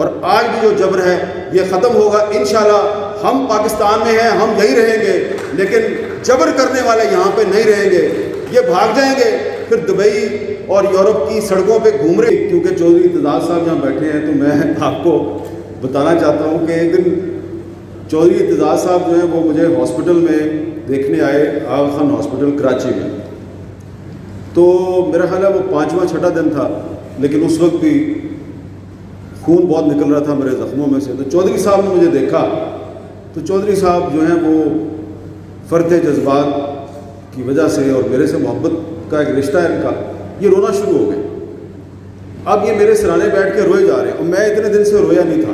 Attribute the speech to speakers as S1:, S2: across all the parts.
S1: اور آج بھی جو جبر ہے یہ ختم ہوگا انشاءاللہ. ہم پاکستان میں ہیں, ہم یہی رہیں گے, لیکن جبر کرنے والے یہاں پہ نہیں رہیں گے. یہ بھاگ جائیں گے, پھر دبئی اور یورپ کی سڑکوں پہ گھوم رہے. کیونکہ چودھری اعتزاز صاحب یہاں بیٹھے ہیں تو میں آپ کو بتانا چاہتا ہوں کہ ایک دن چودھری اعتزاز صاحب جو ہیں وہ مجھے ہاسپٹل میں دیکھنے آئے, آغا خان ہاسپٹل کراچی میں. تو میرا خیال ہے وہ 5واں 6واں دن تھا, لیکن اس وقت بھی خون بہت نکل رہا تھا میرے زخموں میں سے. تو چودھری صاحب نے مجھے دیکھا تو چودھری صاحب جو ہیں وہ فرط جذبات کی وجہ سے اور میرے سے محبت کا ایک رشتہ ہے ان کا, یہ رونا شروع ہو گئے. اب یہ میرے سرانے بیٹھ کے روئے جا رہے ہیں اور میں اتنے دن سے رویا نہیں تھا.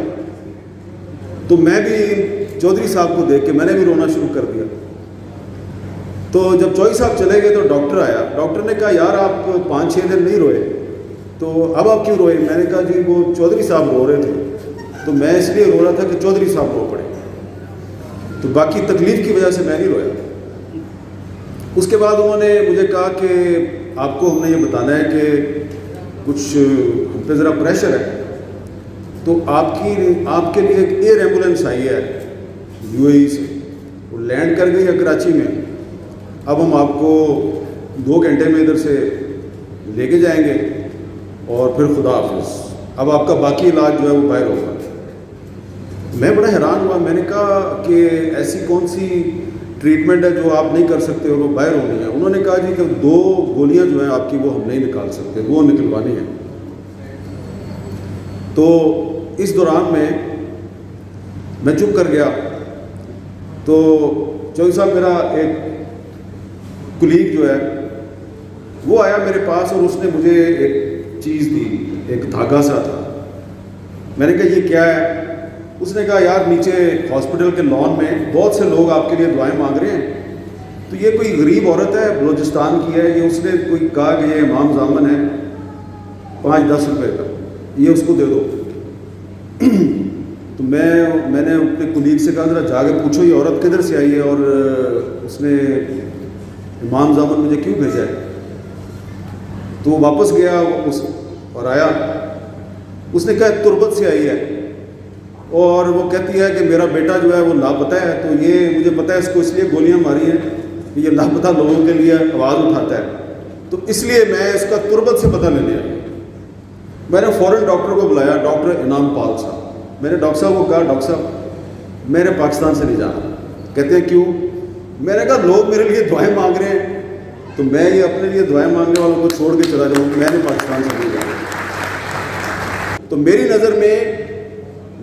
S1: تو میں بھی چودھری صاحب کو دیکھ کے میں نے بھی رونا شروع کر دیا. تو جب چودھری صاحب چلے گئے تو ڈاکٹر آیا. ڈاکٹر نے کہا یار آپ 5-6 دن نہیں روئے, تو اب آپ کیوں روئے؟ میں نے کہا جی وہ چودھری صاحب رو رہے تھے تو میں اس لیے رو رہا تھا کہ چودھری صاحب رو پڑے, تو باقی تکلیف کی وجہ سے میں نہیں رویا. اس کے بعد انہوں نے مجھے کہا کہ آپ کو ہم نے یہ بتانا ہے کہ کچھ ہم پہ ذرا پریشر ہے, تو آپ کے لیے ایک ایئر ایمبولینس آئی ہے UAE سے, وہ لینڈ کر گئی ہے کراچی میں. اب ہم آپ کو 2 گھنٹے میں ادھر سے لے کے جائیں گے اور پھر خدا حافظ. اب آپ کا باقی علاج جو ہے وہ باہر ہوگا. میں بڑا حیران ہوا. میں نے کہا کہ ایسی کون سی ٹریٹمنٹ ہے جو آپ نہیں کر سکتے اور وہ باہر ہونی ہے؟ انہوں نے کہا جی کہ 2 گولیاں جو ہیں آپ کی وہ ہم نہیں نکال سکتے, وہ نکلوانی ہیں. تو اس دوران میں چپ کر گیا. تو چودھری صاحب میرا ایک کلیگ جو ہے وہ آیا میرے پاس اور اس نے مجھے ایک چیز دی, ایک دھاگا سا تھا. میں نے کہا یہ کیا ہے؟ اس نے کہا یار نیچے ہاسپٹل کے لان میں بہت سے لوگ آپ کے لیے دعائیں مانگ رہے ہیں, تو یہ کوئی غریب عورت ہے بلوچستان کی ہے, یہ اس نے کوئی کہا کہ یہ امام زامن ہے 5-10 روپے کا, یہ اس کو دے دو. تو میں نے اپنے کلیگ سے کہا ذرا جا کے پوچھو یہ عورت کدھر سے آئی ہے اور اس نے امام زامن مجھے کیوں بھیجا ہے. تو وہ واپس گیا اور آیا. اس نے کہا تربت سے آئی ہے اور وہ کہتی ہے کہ میرا بیٹا جو ہے وہ لاپتہ ہے, تو یہ مجھے پتہ ہے اس کو اس لیے گولیاں ماری ہیں کہ یہ لاپتہ لوگوں کے لیے آواز اٹھاتا ہے, تو اس لیے میں اس کا تربت سے پتہ لینے آیا. میں نے فوراً ڈاکٹر کو بلایا, ڈاکٹر انعام پال صاحب. میں نے ڈاکٹر صاحب کو کہا ڈاکٹر صاحب میں نے پاکستان سے نہیں جانا. کہتے ہیں کیوں؟ میں نے کہا لوگ میرے لیے دعائیں مانگ رہے ہیں تو میں یہ اپنے لیے دعائیں مانگنے والوں کو چھوڑ کے چلا جاؤں, میں نے پاکستان سے نہیں جانا. تو میری نظر میں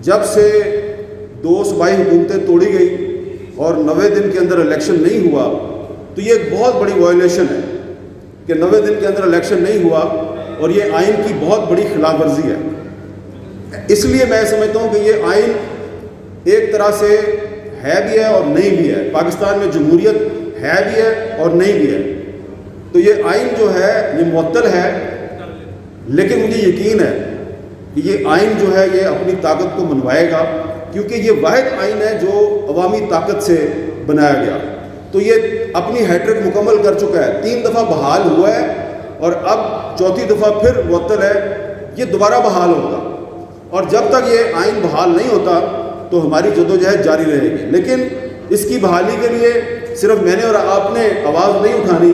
S1: جب سے 2 صوبائی حکومتیں توڑی گئی اور 90 دن کے اندر الیکشن نہیں ہوا, تو یہ ایک بہت بڑی وائلیشن ہے کہ 90 دن کے اندر الیکشن نہیں ہوا اور یہ آئین کی بہت بڑی خلاف ورزی ہے. اس لیے میں سمجھتا ہوں کہ یہ آئین ایک طرح سے ہے بھی ہے اور نہیں بھی ہے. پاکستان میں جمہوریت ہے بھی ہے اور نہیں بھی ہے. تو یہ آئین جو ہے یہ معطل ہے, لیکن مجھے یقین ہے کہ یہ آئین جو ہے یہ اپنی طاقت کو منوائے گا, کیونکہ یہ واحد آئین ہے جو عوامی طاقت سے بنایا گیا. تو یہ اپنی ہیٹرک مکمل کر چکا ہے, 3 دفعہ بحال ہوا ہے اور اب 4تھی دفعہ پھر معطل ہے. یہ دوبارہ بحال ہوگا اور جب تک یہ آئین بحال نہیں ہوتا تو ہماری جدوجہد جاری رہے گی. لیکن اس کی بحالی کے لیے صرف میں نے اور آپ نے آواز نہیں اٹھانی.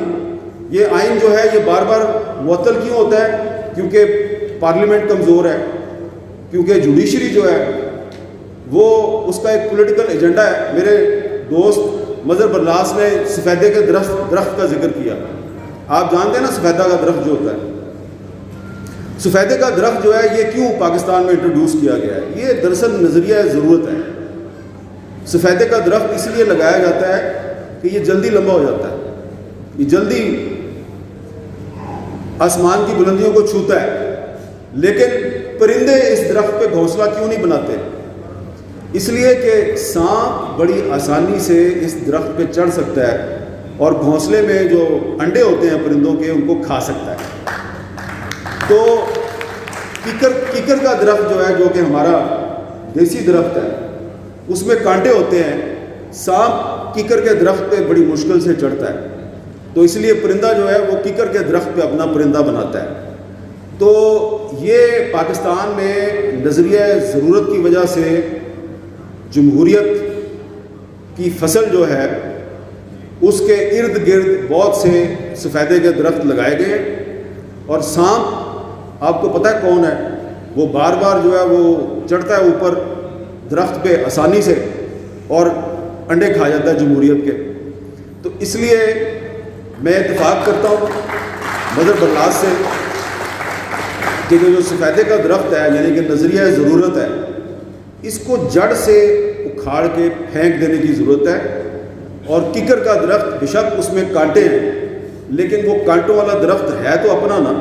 S1: یہ آئین جو ہے یہ بار بار معطل کیوں ہوتا ہے؟ کیونکہ پارلیمنٹ کمزور ہے, کیونکہ جوڈیشری جو ہے وہ اس کا ایک پولیٹیکل ایجنڈا ہے. میرے دوست مظہر برلاس نے سفیدے کے درخت کا ذکر کیا. آپ جانتے ہیں نا سفیدہ کا درخت جو ہوتا ہے, سفیدے کا درخت جو ہے یہ کیوں پاکستان میں انٹروڈیوس کیا گیا ہے؟ یہ دراصل نظریہ ضرورت ہے. سفیدے کا درخت اس لیے لگایا جاتا ہے کہ یہ جلدی لمبا ہو جاتا ہے, یہ جلدی آسمان کی بلندیوں کو چھوتا ہے. لیکن پرندے اس درخت پہ گھونسلہ کیوں نہیں بناتے؟ اس لیے کہ سانپ بڑی آسانی سے اس درخت پہ چڑھ سکتا ہے اور گھونسلے میں جو انڈے ہوتے ہیں پرندوں کے ان کو کھا سکتا ہے. تو کیکر کا درخت جو ہے جو کہ ہمارا دیسی درخت ہے اس میں کانٹے ہوتے ہیں. سانپ کیکر کے درخت پہ بڑی مشکل سے چڑھتا ہے, تو اس لیے پرندہ جو ہے وہ کیکر کے درخت پہ اپنا پرندہ بناتا ہے. تو یہ پاکستان میں نظریہ ضرورت کی وجہ سے جمہوریت کی فصل جو ہے اس کے ارد گرد بہت سے سفیدے کے درخت لگائے گئے، اور سانپ آپ کو پتہ ہے کون ہے، وہ بار بار جو ہے وہ چڑھتا ہے اوپر درخت پہ آسانی سے اور انڈے کھا جاتا ہے جمہوریت کے۔ تو اس لیے میں اتفاق کرتا ہوں مدر برلاس سے کہ جو سفیدے کا درخت ہے یعنی کہ نظریہ ضرورت ہے، اس کو جڑ سے اکھاڑ کے پھینک دینے کی ضرورت ہے۔ اور ککر کا درخت بے شک اس میں کانٹے ہیں، لیکن وہ کانٹوں والا درخت ہے تو اپنا نا،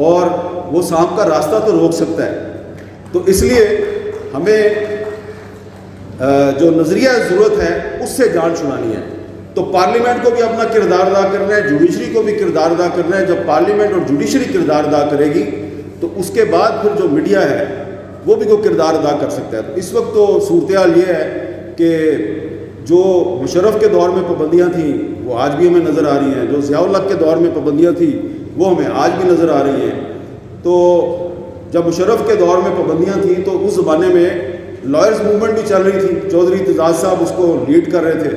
S1: اور وہ سانپ کا راستہ تو روک سکتا ہے۔ تو اس لیے ہمیں جو نظریہ ضرورت ہے اس سے جان چھڑانی ہے۔ تو پارلیمنٹ کو بھی اپنا کردار ادا کرنا ہے، جوڈیشری کو بھی کردار ادا کرنا ہے۔ جب پارلیمنٹ اور جوڈیشری کردار ادا کرے گی تو اس کے بعد پھر جو میڈیا ہے وہ بھی کوئی کردار ادا کر سکتا ہے۔ تو اس وقت تو صورتحال یہ ہے کہ جو مشرف کے دور میں پابندیاں تھیں وہ آج بھی ہمیں نظر آ رہی ہیں، جو ضیاء الحق کے دور میں پابندیاں تھیں وہ ہمیں آج بھی نظر آ رہی ہیں۔ تو جب مشرف کے دور میں پابندیاں تھیں تو اس زمانے میں لائرز موومنٹ بھی چل رہی تھی، چودھری اعتزاز صاحب اس کو لیڈ کر رہے تھے،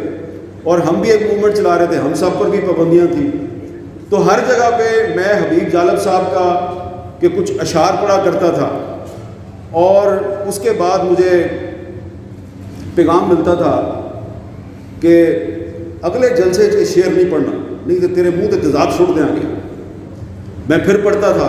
S1: اور ہم بھی ایک موومنٹ چلا رہے تھے، ہم سب پر بھی پابندیاں تھیں۔ تو ہر جگہ پہ میں حبیب جالب صاحب کا کہ کچھ اشعار پڑھا کرتا تھا، اور اس کے بعد مجھے پیغام ملتا تھا کہ اگلے جلسے کے شعر نہیں پڑھنا، نہیں تو تیرے منہ تے تیزاب چھوڑ دیں گے۔ میں پھر پڑھتا تھا